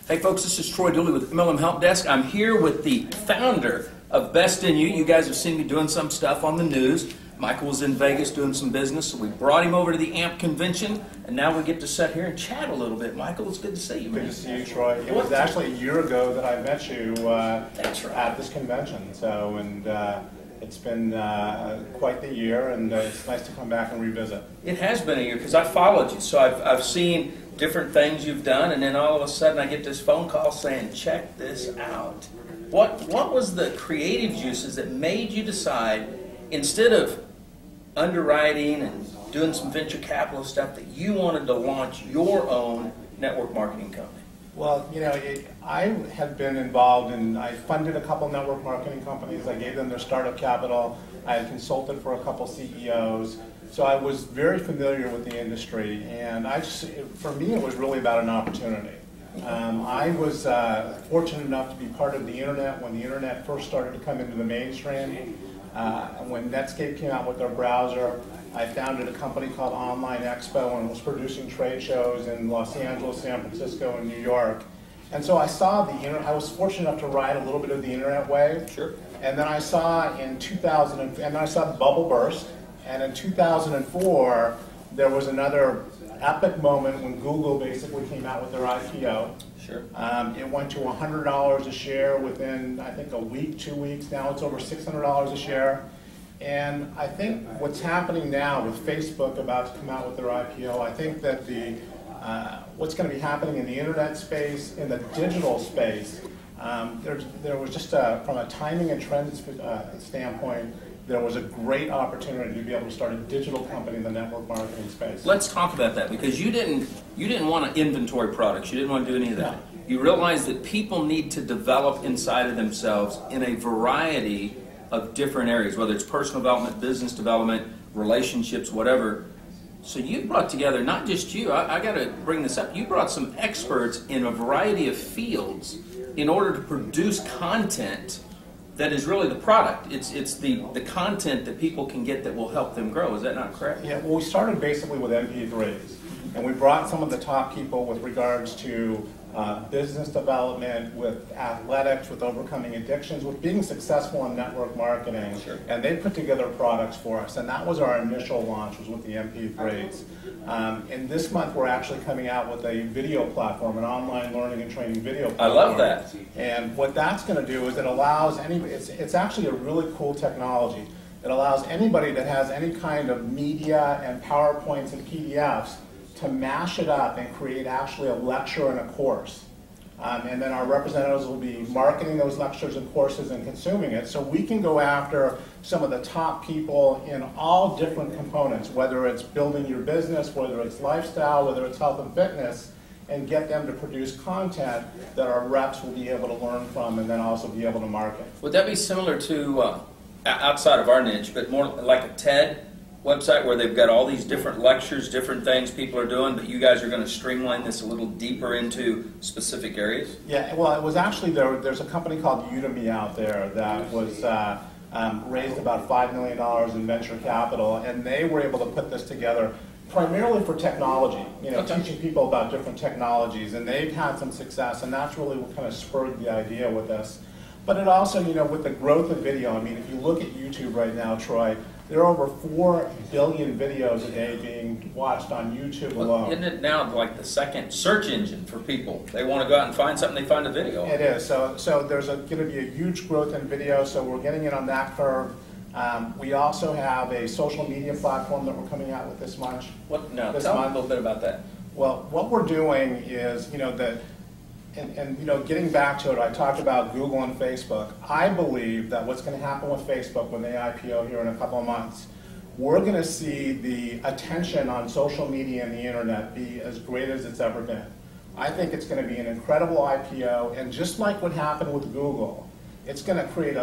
Hey folks, this is Troy Dooley with MLM Help Desk. I'm here with the founder of Best in You. You guys have seen me doing some stuff on the news. Michael was in Vegas doing some business, so we brought him over to the AMP convention, and now we get to sit here and chat a little bit. Michael, it's good to see you, man. Good to see you, Troy. It was actually a year ago that I met you That's right. at this convention. So, it's been quite the year, and it's nice to come back and revisit. It has been a year because I followed you, so I've seen different things you've done, and then all of a sudden I get this phone call saying, check this out. What was the creative juices that made you decide, instead of underwriting and doing some venture capital stuff, that you wanted to launch your own network marketing company? Well, you know, I have been involved in, I funded a couple network marketing companies. I gave them their startup capital. I had consulted for a couple CEOs. So I was very familiar with the industry, and for me, it was really about an opportunity. I was fortunate enough to be part of the internet when the internet first started to come into the mainstream. When Netscape came out with their browser, I founded a company called Online Expo and was producing trade shows in Los Angeles, San Francisco, and New York. And so I saw the internet. I was fortunate enough to ride a little bit of the internet wave. Sure. And then I saw in 2000, and then I saw the bubble burst. And in 2004, there was another epic moment when Google basically came out with their IPO. Sure. It went to $100 a share within, I think, a week, 2 weeks. Now it's over $600 a share. And I think what's happening now with Facebook about to come out with their IPO, I think that what's going to be happening in the internet space, in the digital space, there was just from a timing and trends standpoint, there was a great opportunity to be able to start a digital company in the network marketing space. Let's talk about that, because you didn't want to inventory products. You didn't want to do any of that. No. You realized that people need to develop inside of themselves in a variety of different areas, whether it's personal development, business development, relationships, whatever. So you brought together, not just you, I got to bring this up, you brought some experts in a variety of fields in order to produce content that is really the product. It's the content that people can get that will help them grow. Is that not correct? Yeah, well, we started basically with MP3s. And we brought some of the top people with regards to business development, with athletics, with overcoming addictions, with being successful in network marketing. Sure. And they put together products for us. And that was our initial launch, was with the MP3s. And this month we're actually coming out with a video platform, an online learning and training video platform. I love that. And what that's going to do is it allows anybody, it's actually a really cool technology. It allows anybody that has any kind of media and PowerPoints and PDFs to mash it up and create actually a lecture and a course. And then our representatives will be marketing those lectures and courses and consuming it. So we can go after some of the top people in all different components, whether it's building your business, whether it's lifestyle, whether it's health and fitness, and get them to produce content that our reps will be able to learn from and then also be able to market. Would that be similar to, outside of our niche, but more like a TED website where they've got all these different lectures, different things people are doing, but you guys are going to streamline this a little deeper into specific areas? Yeah, well, it was actually, there's a company called Udemy out there that was raised about $5 million in venture capital, and they were able to put this together primarily for technology, teaching people about different technologies, and they've had some success, and that's really what kind of spurred the idea with this. But it also, with the growth of video, I mean, if you look at YouTube right now, Troy, there are over 4 billion videos a day being watched on YouTube alone. Isn't it now like the second search engine for people? They want to go out and find something, they find a video. It is. So there's going to be a huge growth in video, so we're getting in on that curve. We also have a social media platform that we're coming out with this month. Tell me a little bit about that. Well, what we're doing is, getting back to it, I talked about Google and Facebook. I believe that what's going to happen with Facebook when they IPO here in a couple of months, we're going to see the attention on social media and the internet be as great as it's ever been. I think it's going to be an incredible IPO, and just like what happened with Google, it's going to create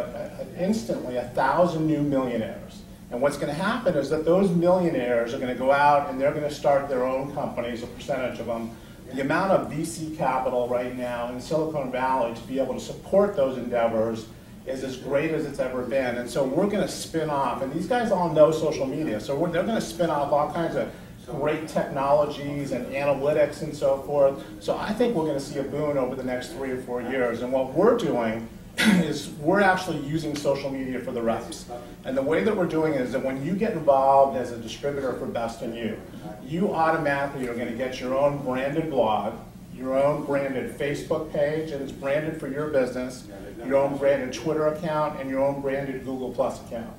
instantly 1,000 new millionaires. And what's going to happen is that those millionaires are going to go out and they're going to start their own companies, a percentage of them. The amount of VC capital right now in Silicon Valley to be able to support those endeavors is as great as it's ever been. And so we're going to spin off, and these guys all know social media, so they're going to spin off all kinds of great technologies and analytics and so forth. So I think we're going to see a boom over the next 3 or 4 years. And what we're doing is we're actually using social media for the reps. And the way that we're doing it is that when you get involved as a distributor for Best in You, you automatically are going to get your own branded blog, your own branded Facebook page, and it's branded for your business, your own branded Twitter account, and your own branded Google Plus account.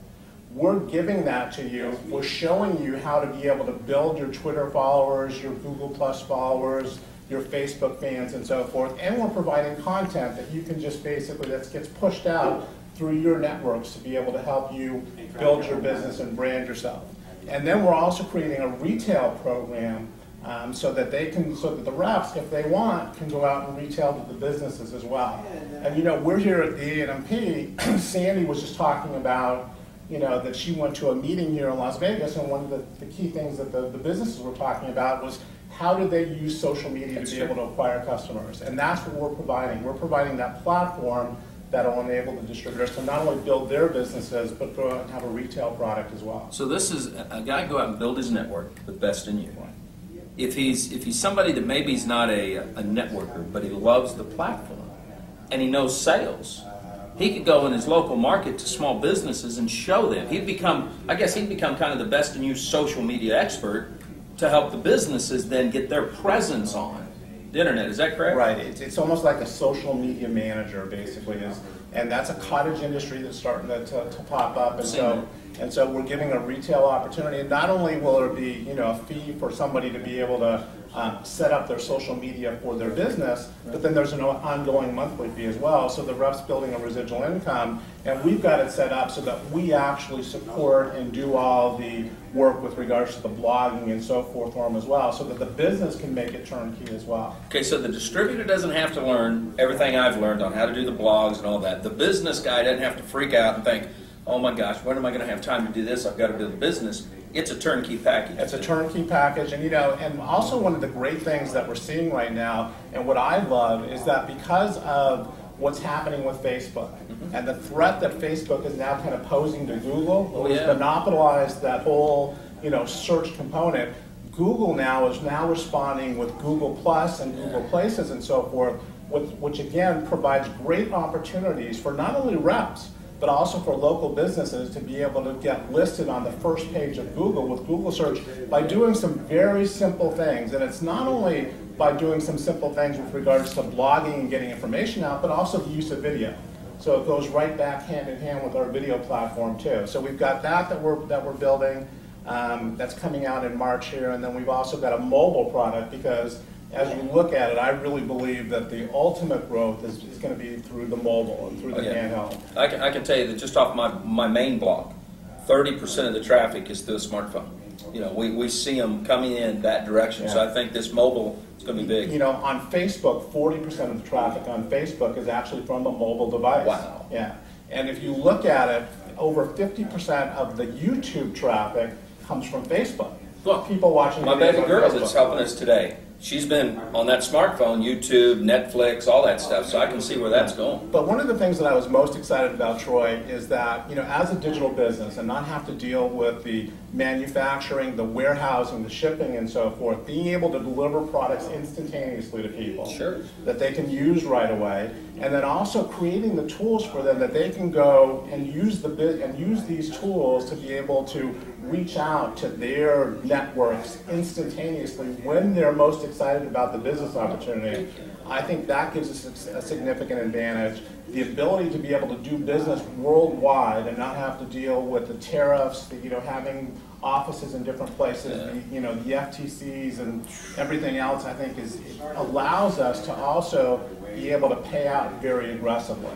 We're giving that to you. We're showing you how to be able to build your Twitter followers, your Google Plus followers, your Facebook fans, and so forth. And we're providing content that you can just basically, that gets pushed out through your networks to be able to help you build your business and brand yourself. And then we're also creating a retail program so that the reps, if they want, can go out and retail to the businesses as well. And you know, we're here at the AMP. Sandy was just talking about, you know, that she went to a meeting here in Las Vegas, and one of the key things that the businesses were talking about was how did they use social media to be able to acquire customers. And that's what we're providing. We're providing that platform that will enable the distributors to not only build their businesses, but go out and have a retail product as well. So this is a guy go out and build his network with Best in You. If he's somebody that maybe he's not a networker, but he loves the platform and he knows sales, he could go in his local market to small businesses and show them. He'd become kind of the Best in You social media expert to help the businesses then get their presence on the internet. Is that correct? Right. It's almost like a social media manager, basically, and that's a cottage industry that's starting to pop up. And so we're giving a retail opportunity. And not only will there be, you know, a fee for somebody to be able to set up their social media for their business, but then there's an ongoing monthly fee as well. So the rep's building a residual income, and we've got it set up so that we actually support and do all the work with regards to the blogging and so forth for them as well, so that the business can make it turnkey as well. Okay, so the distributor doesn't have to learn everything I've learned on how to do the blogs and all that. The business guy doesn't have to freak out and think, oh my gosh, when am I going to have time to do this? I've got to build a business. It's a turnkey package. It's a turnkey package, and you know, and also one of the great things that we're seeing right now, and what I love, is that because of what's happening with Facebook and the threat that Facebook is now kind of posing to Google, who's monopolized that whole, you know, search component. Google now is responding with Google Plus and Google Places and so forth, which again provides great opportunities for not only reps, but also for local businesses to be able to get listed on the first page of Google with Google search by doing some very simple things. And it's not only by doing some simple things with regards to blogging and getting information out, but also the use of video. So it goes right back hand in hand with our video platform too. So we've got that we're building, that's coming out in March here, and then we've also got a mobile product, because as you look at it, I really believe that the ultimate growth is going to be through the mobile and through the handheld. I can tell you that just off my main blog, 30% of the traffic is through a smartphone. You know, we see them coming in that direction. So I think this mobile is going to be big. You know, on Facebook, 40% of the traffic on Facebook is actually from a mobile device. Wow. Yeah. And if you look at it, over 50% of the YouTube traffic comes from Facebook. Look, people watching my baby girl that's helping us today, she's been on that smartphone, YouTube, Netflix, all that stuff, so I can see where that's going. But one of the things that I was most excited about, Troy, is that, you know, as a digital business and not have to deal with the manufacturing, the warehousing, the shipping, and so forth, being able to deliver products instantaneously to people that they can use right away, and then also creating the tools for them that they can go and use these tools to be able to reach out to their networks instantaneously when they're most excited about the business opportunity. I think that gives us a significant advantage. The ability to be able to do business worldwide and not have to deal with the tariffs, you know, having offices in different places, you know, the FTCs and everything else, I think allows us to also be able to pay out very aggressively.